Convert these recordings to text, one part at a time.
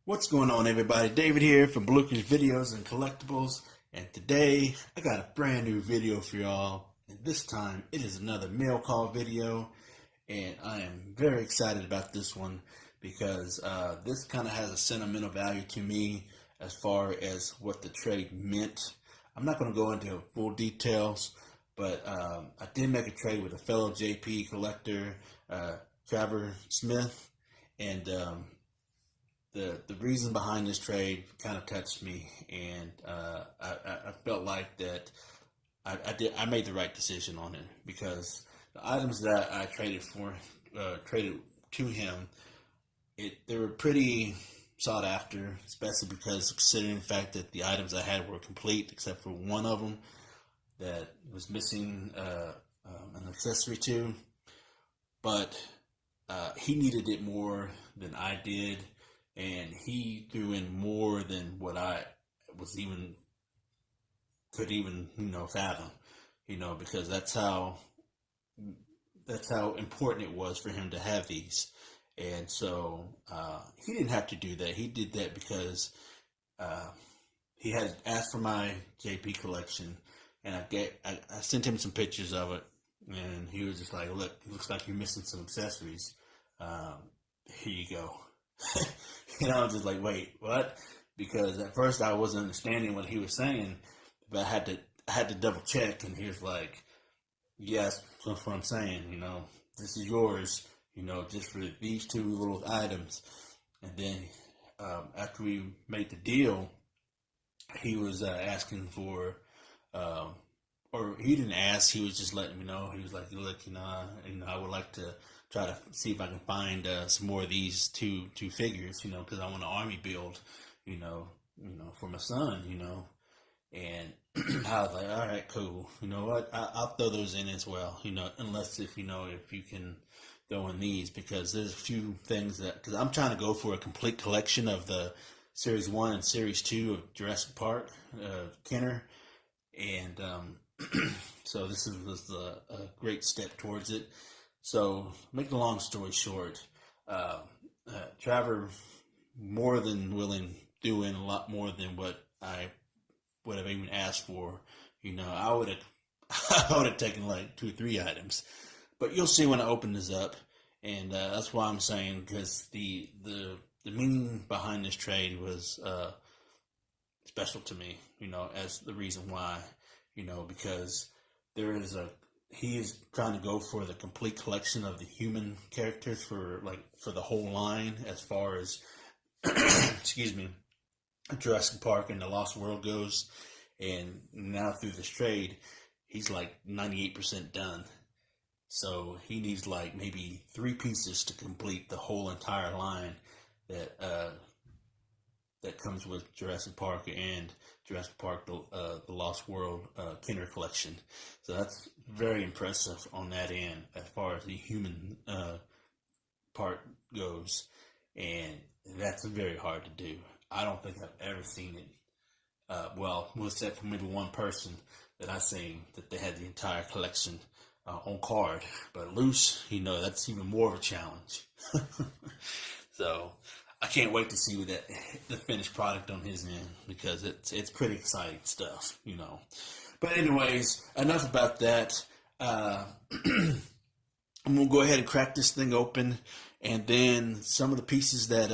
What's going on, everybody? David here from Bluckers Videos and Collectables, and today I got a brand new video for y'all. And this time it is another mail call video, and I am very excited about this one because this kind of has a sentimental value to me as far as what the trade meant. I'm not going to go into full details, but I did make a trade with a fellow JP collector, Travor Smith, and the reason behind this trade kind of touched me, and I felt like that I made the right decision on it because the items that I traded to him, they were pretty sought after, especially because considering the fact that the items I had were complete except for one of them that was missing an accessory to, but he needed it more than I did. And he threw in more than what I could even fathom, because that's how important it was for him to have these. And so he didn't have to do that. He did that because he had asked for my JP collection, and I sent him some pictures of it, and he was just like, "Look, it looks like you're missing some accessories. Here you go." I was just like, wait, what? Because at first I wasn't understanding what he was saying, but I had to double check, and he was like, yes, that's what I'm saying, this is yours, just for these two little items. And then after we made the deal, he was asking for, or he didn't ask, he was just letting me know. He was like, look, I would like to try to see if I can find some more of these two figures, because I want an army build, for my son, and I was like, all right, cool. You know what? I'll throw those in as well, unless if you can throw in these, because there's a few things because I'm trying to go for a complete collection of the Series 1 and Series 2 of Jurassic Park, Kenner, and so this was a great step towards it. So, make the long story short, Travor more than willing threw in a lot more than what I would have even asked for. I would have taken like 2 or 3 items, but you'll see when I open this up, and that's why I'm saying, because the meaning behind this trade was special to me, as the reason why, because he is trying to go for the complete collection of the human characters for the whole line, as far as excuse me, Jurassic Park and the Lost World goes. And now through this trade, he's like 98% done. So he needs like maybe 3 pieces to complete the whole entire line that comes with Jurassic Park and Jurassic Park, the Lost World Kenner collection. So that's very impressive on that end as far as the human part goes, and that's very hard to do. I don't think I've ever seen it. Well, except for maybe one person that I seen that they had the entire collection on card, but loose, that's even more of a challenge. So I can't wait to see the finished product on his end, because it's pretty exciting stuff, But anyways, enough about that. I'm gonna go ahead and crack this thing open, and then some of the pieces that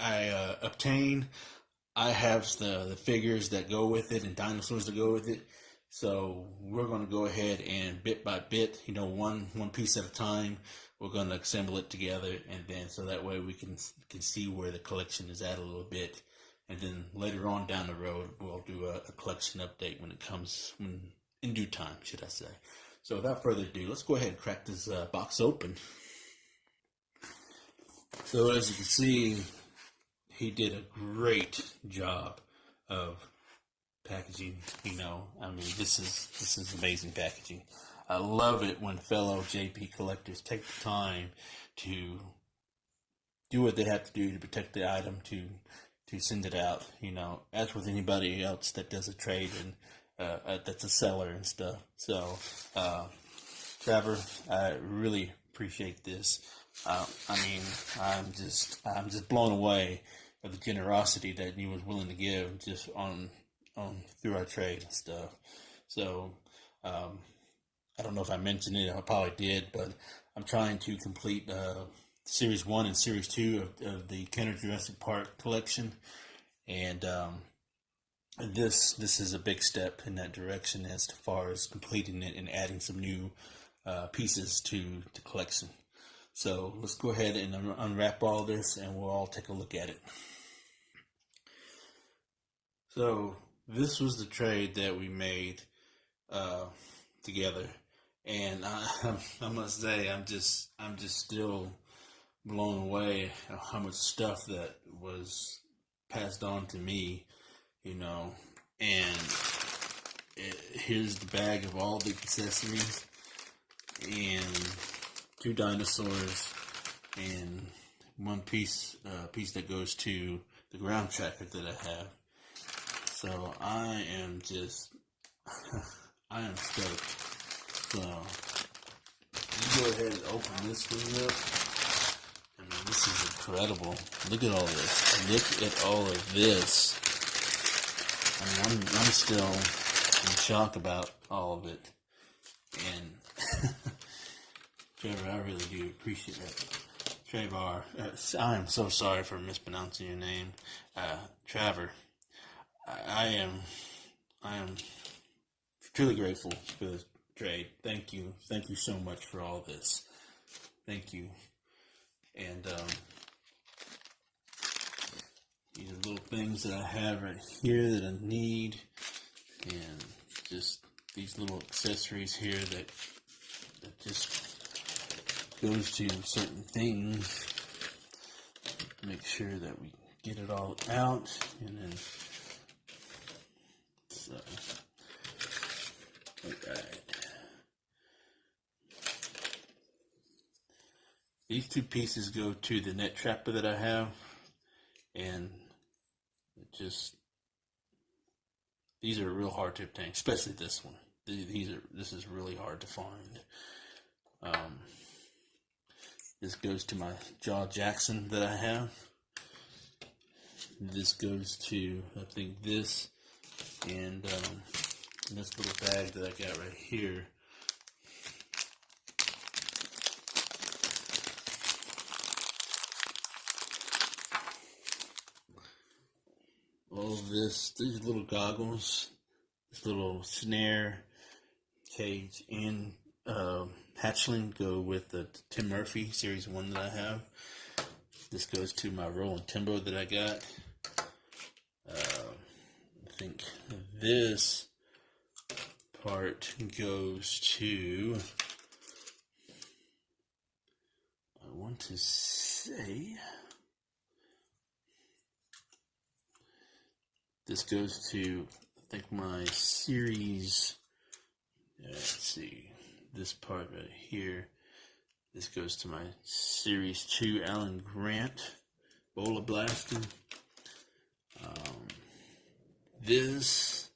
I obtained, I have the figures that go with it and dinosaurs that go with it. So we're gonna go ahead and bit by bit, one piece at a time, we're going to assemble it together, and then so that way we can see where the collection is at a little bit, and then later on down the road we'll do a collection update when it comes in due time, should I say. So without further ado, let's go ahead and crack this box open. So as you can see, he did a great job of packaging. This is amazing packaging. I love it when fellow JP collectors take the time to do what they have to do to protect the item, to send it out, as with anybody else that does a trade and that's a seller and stuff. So, Travor, I really appreciate this. I mean, I'm just blown away at the generosity that he was willing to give just on through our trade and stuff. So, I don't know if I mentioned it. I probably did, but I'm trying to complete Series 1 and Series 2 of the Kenner Jurassic Park collection, and this is a big step in that direction as far as completing it and adding some new pieces to the collection. So let's go ahead and unwrap all this, and we'll all take a look at it. So this was the trade that we made together, and I must say I'm just still blown away at how much stuff that was passed on to me, you know. And here's the bag of all the accessories, and 2 dinosaurs, and 1 piece that goes to the ground tracker that I have. So I am just I am stoked. So you go ahead and open this one up. I mean, this is incredible. Look at all this. Look at all of this. I mean, I'm still in shock about all of it. And Trevor, I really do appreciate that. Travor, I am so sorry for mispronouncing your name. Travor, I am truly grateful for this trade. Thank you so much for all this. Thank you. And these are little things that I have right here that I need, and just these little accessories here that just goes to certain things. Make sure that we get it all out, and then so alright. These 2 pieces go to the net trapper that I have, and these are real hard to obtain, especially this one. This is really hard to find. This goes to my Jaw Jackson that I have. This goes to, I think, this, and this little bag that I got right here. All this, these little goggles, this little snare cage, and hatchling go with the Tim Murphy Series 1 that I have. This goes to my rolling timber that I got. I think this part goes to, I want to say, this goes to, I think, my series, let's see, this part right here, this goes to my Series 2 Alan Grant Bola Blaster. This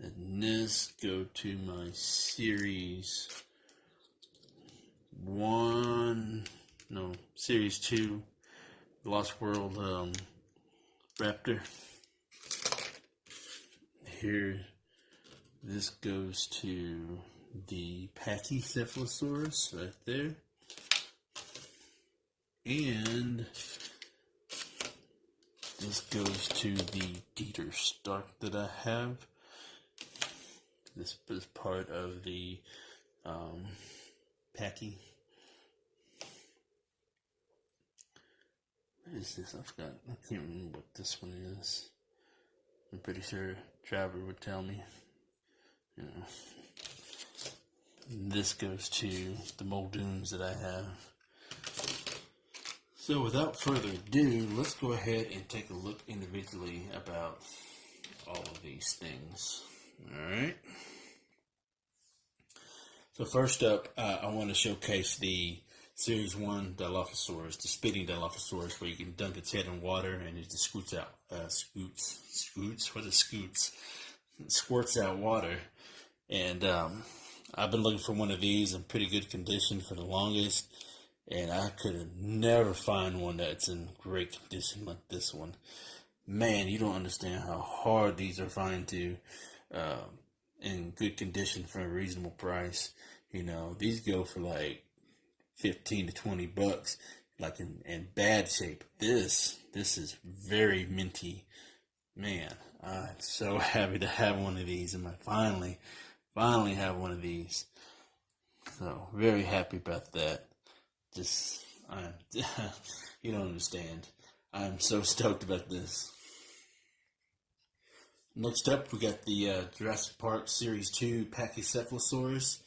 and this go to my Series 2 Lost World Raptor. Here, this goes to the Pachycephalosaurus right there. And this goes to the Dieter Stark that I have. This is part of the Pachy. What is this? I forgot. I can't remember what this one is. I'm pretty sure Travor would tell me. You know. This goes to the Muldoons that I have. So without further ado, let's go ahead and take a look individually about all of these things. Alright. So first up, I want to showcase the Series 1 Dilophosaurus, the spitting Dilophosaurus, where you can dunk its head in water and it just scoots out, squirts out water. And I've been looking for one of these in pretty good condition for the longest. and I could have never find one that's in great condition like this one. Man, you don't understand how hard these are finding to in good condition for a reasonable price. You know, these go for like 15 to 20 bucks, like in bad shape. This is very minty. Man, I'm so happy to have one of these, and I finally have one of these. So very happy about that. Just, I'm, you don't understand. I'm so stoked about this. Next up, we got the Jurassic Park Series 2 Pachycephalosaurus.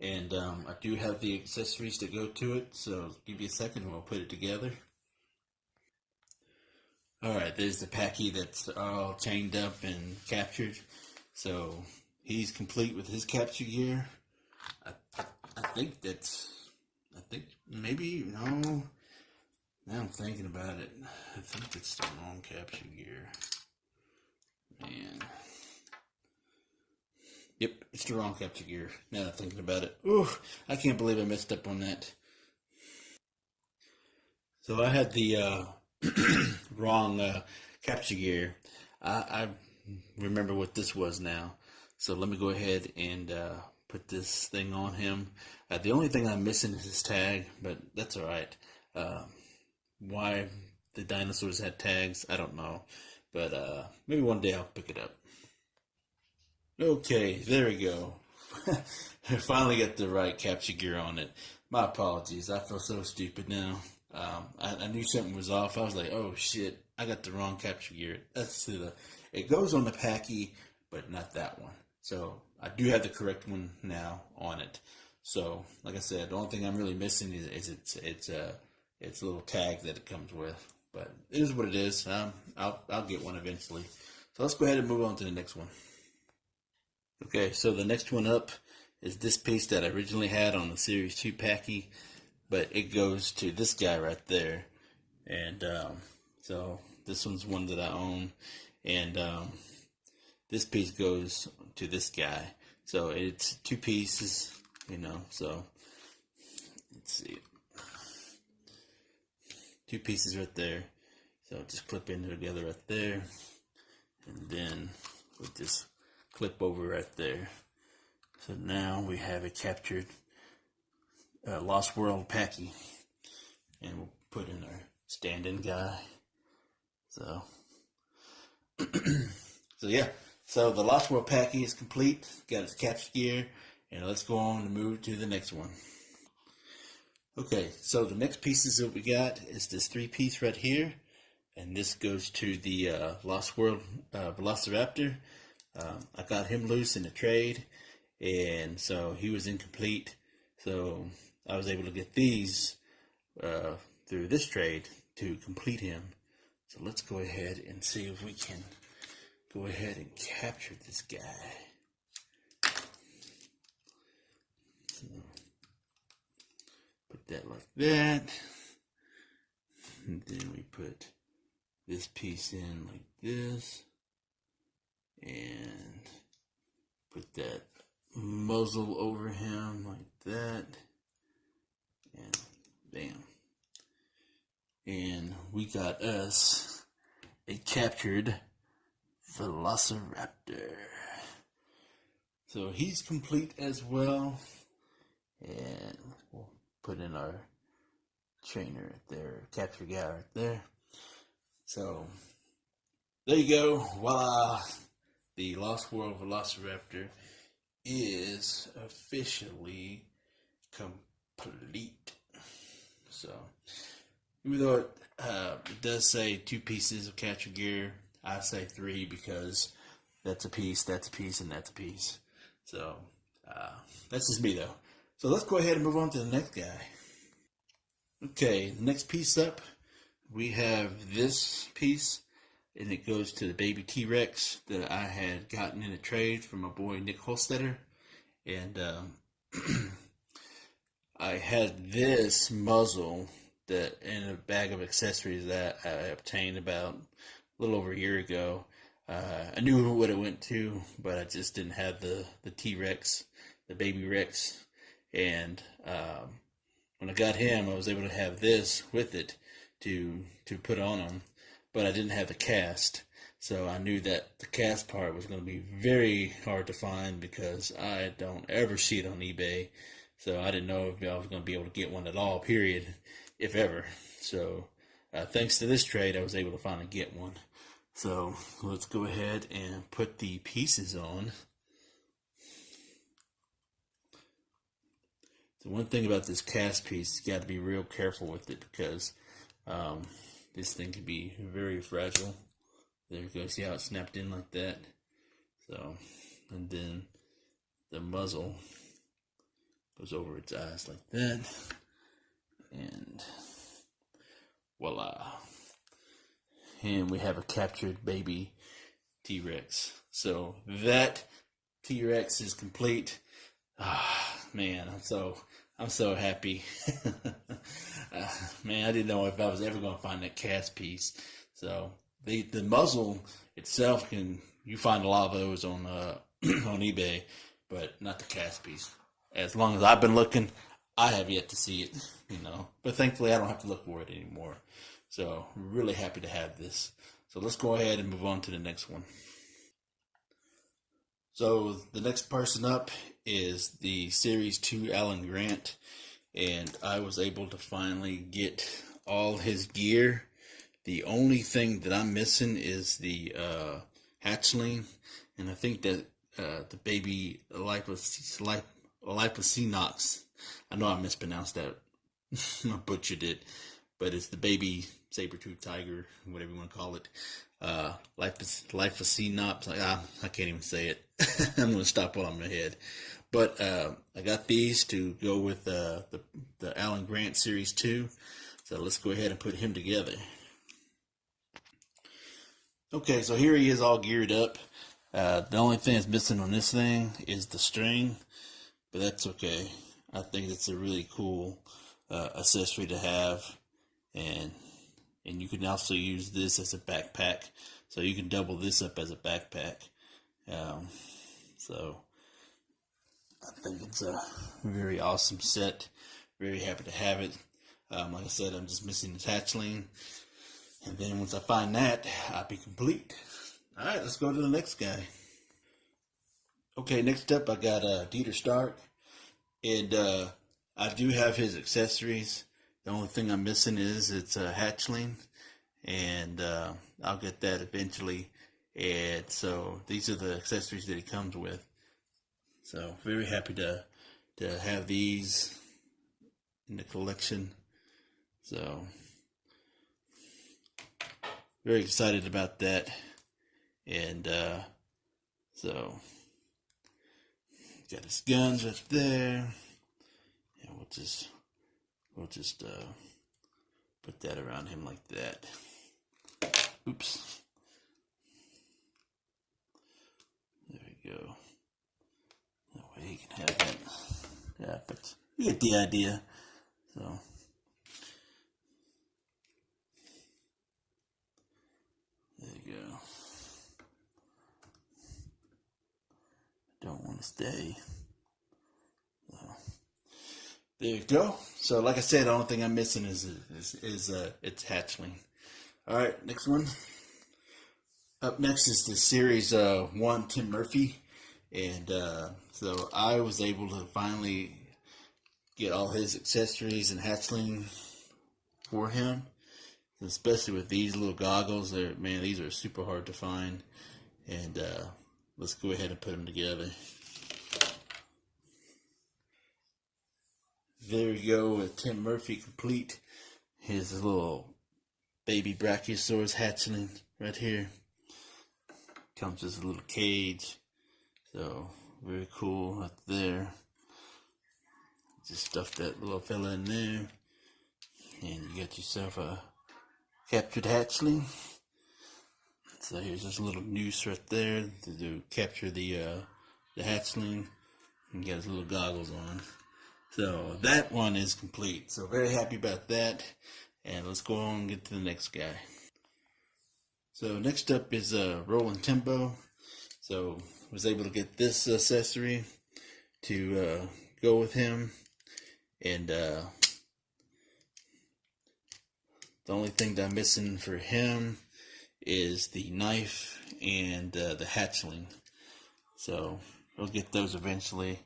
And I do have the accessories to go to it, so give me a second and we'll put it together. Alright, there's the Packy that's all chained up and captured. So he's complete with his capture gear. I think maybe, no. Now I'm thinking about it. I think it's the wrong capture gear. Man. Yep, it's the wrong capture gear. Now that I'm thinking about it. Ooh, I can't believe I messed up on that. So I had the wrong capture gear. I remember what this was now. So let me go ahead and put this thing on him. The only thing I'm missing is his tag, but that's alright. Why the dinosaurs had tags, I don't know. But maybe one day I'll pick it up. Okay, there we go. I finally got the right capture gear on it. My apologies. I feel so stupid now. I knew something was off. I was like, oh shit, I got the wrong capture gear. It goes on the Packy, but not that one. So I do have the correct one now on it. So like I said, the only thing I'm really missing is it's a little tag that it comes with. But it is what it is. I'll get one eventually. So let's go ahead and move on to the next one. Okay, so the next one up is this piece that I originally had on the Series 2 Packy, but it goes to this guy right there. And so this one's one that I own, and this piece goes to this guy. So it's two pieces, you know, so let's see. Two pieces right there. So just clip in together right there, and then with this clip over right there. So now we have a captured Lost World Packy, and we'll put in our stand-in guy. So, so yeah. So the Lost World Packy is complete. Got its capture gear, and let's go on and move to the next one. Okay, so the next pieces that we got is this 3-piece right here, and this goes to the Lost World Velociraptor. I got him loose in a trade, and so he was incomplete. So I was able to get these through this trade to complete him. So let's go ahead and see if we can go ahead and capture this guy. So put that like that, and then we put this piece in like this, and put that muzzle over him like that, and bam. And we got us a captured Velociraptor. So he's complete as well, and we'll put in our trainer right there, capture guy right there. So there you go. Voila! The Lost World Velociraptor is officially complete. So, even though it does say 2 pieces of capture gear, I say 3 because that's a piece, and that's a piece. So, that's just me though. So let's go ahead and move on to the next guy. Okay, the next piece up, we have this piece, and it goes to the baby T-Rex that I had gotten in a trade from my boy Nick Holstetter. And I had this muzzle that in a bag of accessories that I obtained about a little over a year ago. I knew what it went to, but I just didn't have the T-Rex, the baby Rex. And when I got him, I was able to have this with it to put on him, but I didn't have the cast. So I knew that the cast part was going to be very hard to find because I don't ever see it on eBay. So I didn't know if I was going to be able to get one at all, period, if ever. So thanks to this trade, I was able to finally get one. So let's go ahead and put the pieces on. The one thing about this cast piece, you got to be real careful with it because this thing can be very fragile. There you go. See how it snapped in like that? So, and then the muzzle goes over its eyes like that. And voila. And we have a captured baby T-Rex. So that T-Rex is complete. Ah, man, I'm so happy. Man, I didn't know if I was ever going to find that cast piece. So the muzzle itself you find a lot of those on on eBay, but not the cast piece. As long as I've been looking, I have yet to see it, But thankfully, I don't have to look for it anymore. So really happy to have this. So let's go ahead and move on to the next one. So the next person up is the Series 2 Alan Grant, and I was able to finally get all his gear. The only thing that I'm missing is the hatchling, and I think that the baby Lipocenox. I know I mispronounced that. I butchered it, but it's the baby saber-tooth tiger, whatever you want to call it. Lipocenox. I can't even say it. I'm going to stop while I'm ahead. But I got these to go with the Alan Grant Series 2. So let's go ahead and put him together. Okay, so here he is all geared up. The only thing that's missing on this thing is the string, but that's okay. I think it's a really cool accessory to have, and you can also use this as a backpack. So you can double this up as a backpack. So I think it's a very awesome set. Very happy to have it. Like I said, I'm just missing the hatchling. And then once I find that, I'll be complete. Alright, let's go to the next guy. Okay, next up I got Dieter Stark. And I do have his accessories. The only thing I'm missing is it's a hatchling. And I'll get that eventually. And so these are the accessories that he comes with. So very happy to have these in the collection. So very excited about that. And so got his guns right there. And we'll just put that around him like that. Oops. There we go. That way he can have that. Yeah, but you get the idea. So there you go. Don't want to stay. So there you go. So like I said, the only thing I'm missing is it's hatchling. All right, next one. Up next is the Series 1 Tim Murphy. And so I was able to finally get all his accessories and hatchling for him. Especially with these little goggles. Man, these are super hard to find. And let's go ahead and put them together. There we go with Tim Murphy complete. His little baby Brachiosaurus hatchling right here. Comes with a little cage. So very cool right there. Just stuff that little fella in there. And you got yourself a captured hatchling. So here's this little noose right there to capture the hatchling. And you got his little goggles on. So that one is complete. So very happy about that. And let's go on and get to the next guy. So next up is Roland Timbo. So was able to get this accessory to go with him. And The only thing that I'm missing for him is the knife and the hatchling. So we'll get those eventually.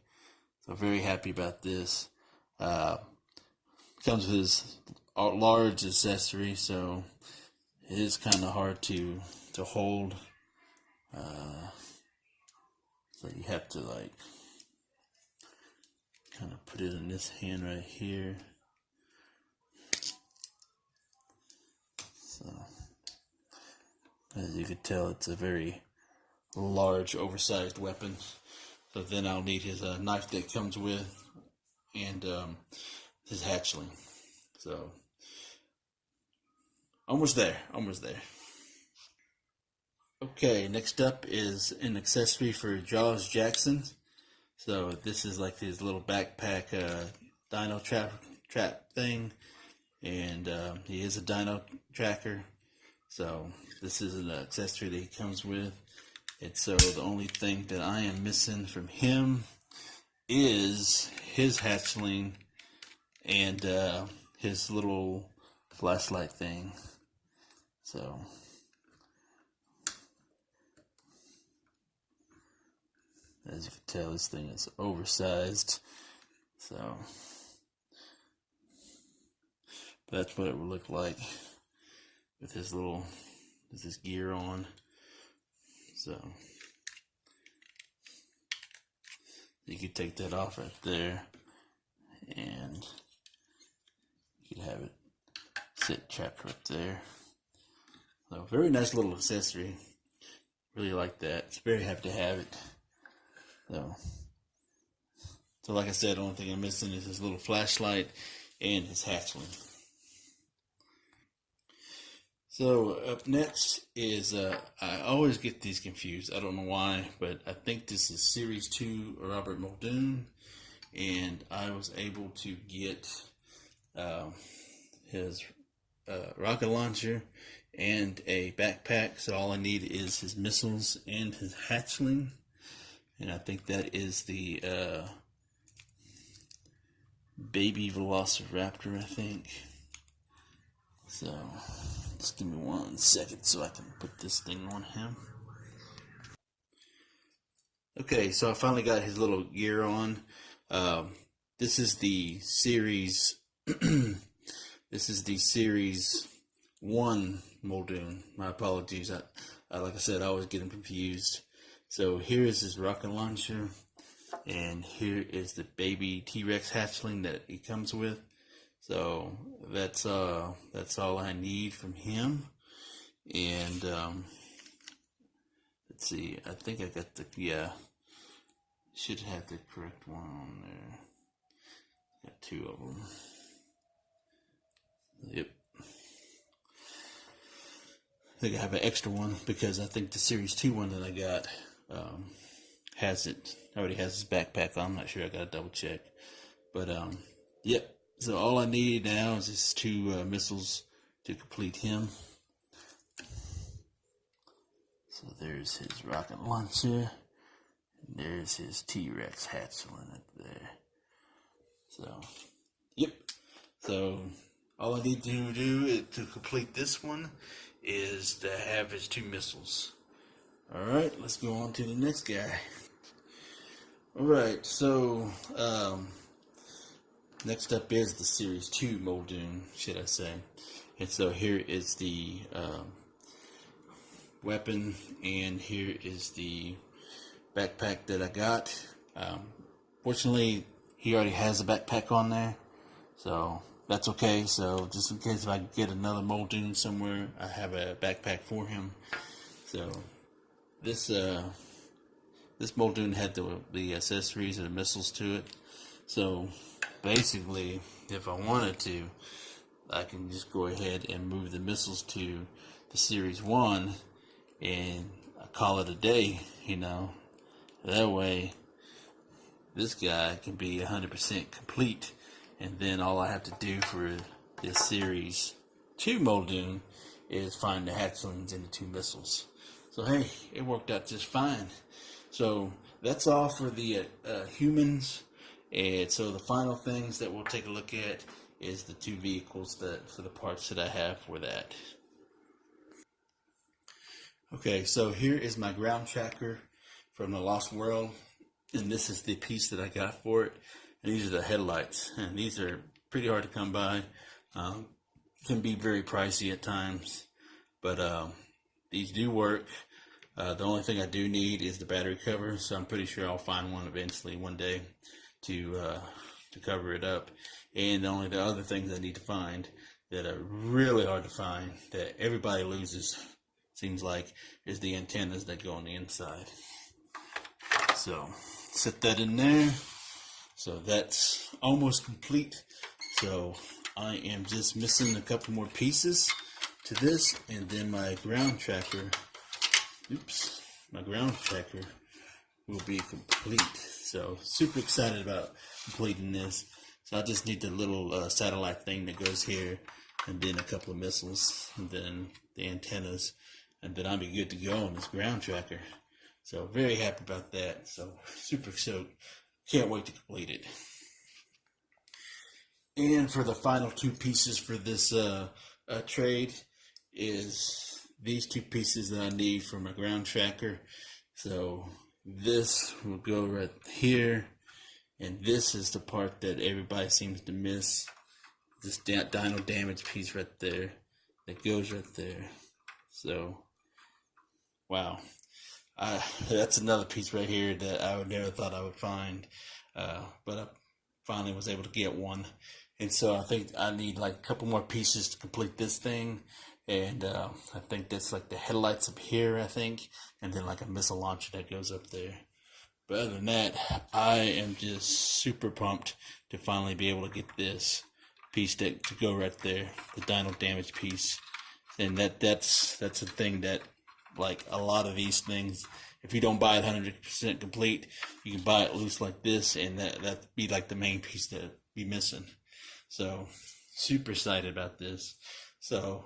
So very happy about this. Comes with his large accessory, so it is kind of hard to hold. So you have to like kind of put it in this hand right here. So as you can tell, it's a very large, oversized weapon. So then I'll need his knife that comes with, and his hatchling. So almost there. Okay, next up is an accessory for Jaws Jackson. So this is like his little backpack dino trap thing, and he is a dino tracker. So this is an accessory that he comes with. And so the only thing that I am missing from him is his hatchling and his little flashlight thing. So as you can tell, this thing is oversized. So that's what it would look like with his gear on. So you could take that off right there, and you could have it sit trapped right there. So very nice little accessory. Really like that. It's very happy to have it. So like I said, the only thing I'm missing is his little flashlight and his hatchling. So up next is, I always get these confused. I don't know why, but I think this is Series 2 Robert Muldoon. And I was able to get his rocket launcher and a backpack. So all I need is his missiles and his hatchling. And I think that is the baby Velociraptor, I think. So just give me 1 second so I can put this thing on him. Okay, so I finally got his little gear on. This is the series. This is the Series 1 Muldoon. My apologies. Like I said, I always get him confused. So here is his rocket launcher, and here is the baby T-Rex hatchling that he comes with. So that's all I need from him. And let's see, I think I got should have the correct one on there. Got 2 of them. Yep. I think I have an extra one because I think the Series 2 one that I got already has his backpack on. I'm not sure, I gotta double check. But yep. So all I need now is just 2 missiles to complete him. So there's his rocket launcher. And there's his T-Rex hatchling up there. So, yep. So all I need to do to complete this one is to have his 2 missiles. Alright, let's go on to the next guy. Alright, so next up is the Series 2 Muldoon, should I say. And so here is the weapon, and here is the backpack that I got. Fortunately, he already has a backpack on there, so that's okay. So just in case if I get another Muldoon somewhere, I have a backpack for him. So this Muldoon had the accessories or the missiles to it. So basically, if I wanted to, I can just go ahead and move the missiles to the Series 1 and I call it a day, That way, this guy can be 100% complete. And then all I have to do for this Series 2 Muldoon is find the hatchlings and the 2 missiles. So hey, it worked out just fine. So that's all for the humans. And so the final things that we'll take a look at is the 2 vehicles that for the parts that I have for that. Okay, so here is my ground tracker from the Lost World, and this is the piece that I got for it. And these are the headlights, and these are pretty hard to come by. Can be very pricey at times, but these do work. The only thing I do need is the battery cover, so I'm pretty sure I'll find one eventually one day to cover it up. And the other things I need to find that are really hard to find, that everybody loses, seems like, is the antennas that go on the inside. So set that in there. So that's almost complete. So I am just missing a couple more pieces to this, and then my ground tracker, my ground tracker will be complete. So super excited about completing this. So I just need the little satellite thing that goes here, and then a couple of missiles, and then the antennas, and then I'll be good to go on this ground tracker. So very happy about that. So super stoked. Can't wait to complete it. And for the final 2 pieces for this trade is these 2 pieces that I need for my ground tracker. So this will go right here, and this is the part that everybody seems to miss. This dyno damage piece right there that goes right there. So wow, that's another piece right here that I would never thought I would find, but I finally was able to get one. And so I think I need like a couple more pieces to complete this thing. And I think that's like the headlights up here, I think, and then like a missile launcher that goes up there. But other than that, I am just super pumped to finally be able to get this piece to go right there, the dyno damage piece. And that's a thing that, like a lot of these things, if you don't buy it 100% complete, you can buy it loose like this, and that'd be like the main piece that'd be missing. So super excited about this. So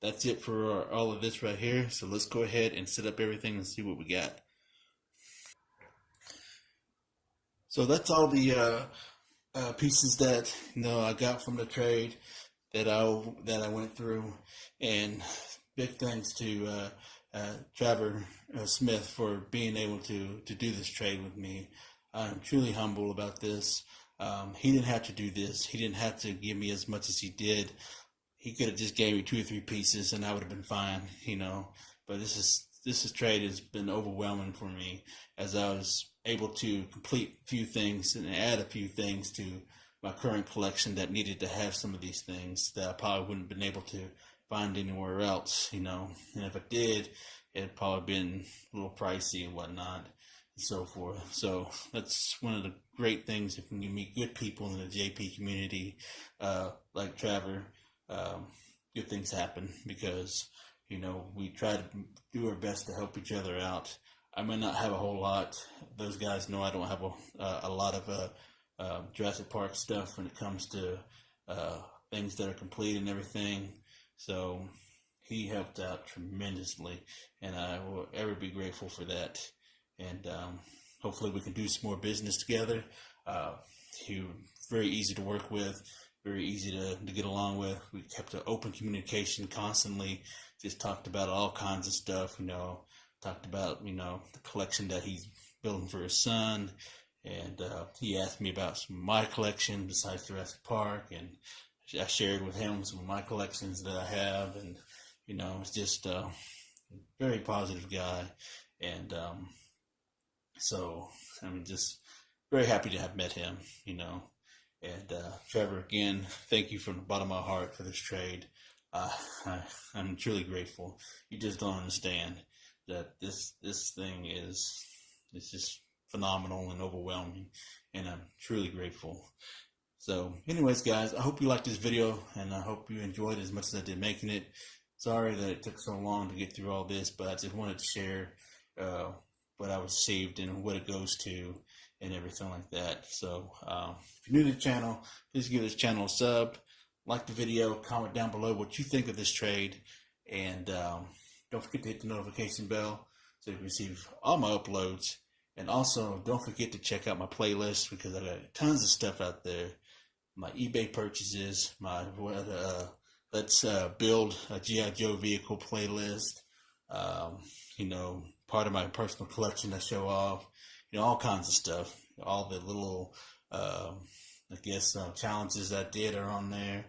that's it for all of this right here. So let's go ahead and set up everything and see what we got. So that's all the pieces that I got from the trade that I went through, and big thanks to Travor Smith for being able to do this trade with me. I'm truly humble about this. He didn't have to do this. He didn't have to give me as much as he did. He could have just gave me 2 or 3 pieces and I would have been fine, But this trade has been overwhelming for me, as I was able to complete a few things and add a few things to my current collection that needed to have some of these things that I probably wouldn't have been able to find anywhere else, And if I did, it'd probably been a little pricey and whatnot, and so forth. So that's one of the great things, if you meet good people in the JP community, like Travor, good things happen, because we try to do our best to help each other out. I might not have a whole lot. Those guys know I don't have a lot of Jurassic Park stuff when it comes to things that are complete and everything. So he helped out tremendously, and I will ever be grateful for that. And hopefully we can do some more business together. He was very easy to work with, very easy to get along with. We kept an open communication constantly, just talked about all kinds of stuff, talked about, the collection that he's building for his son. And he asked me about some of my collection besides Jurassic Park, and I shared with him some of my collections that I have. And, it's just a very positive guy. And so I'm just very happy to have met him, And Trevor, again, thank you from the bottom of my heart for this trade. I'm truly grateful. You just don't understand that this thing is just phenomenal and overwhelming, and I'm truly grateful. So anyways, guys, I hope you liked this video, and I hope you enjoyed it as much as I did making it. Sorry that it took so long to get through all this, but I just wanted to share what I received and what it goes to and everything like that. So if you're new to the channel, please give this channel a sub, like the video, comment down below what you think of this trade, and don't forget to hit the notification bell so you can receive all my uploads. And also, don't forget to check out my playlist, because I got tons of stuff out there my eBay purchases, my let's build a G.I. Joe vehicle playlist. You know, part of my personal collection I show off. You know, all kinds of stuff. All the little, I guess, challenges I did are on there.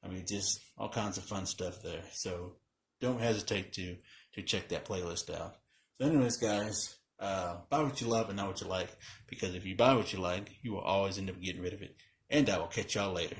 I mean, just all kinds of fun stuff there. So don't hesitate to check that playlist out. So anyways, guys, buy what you love and not what you like. Because if you buy what you like, you will always end up getting rid of it. And I will catch y'all later.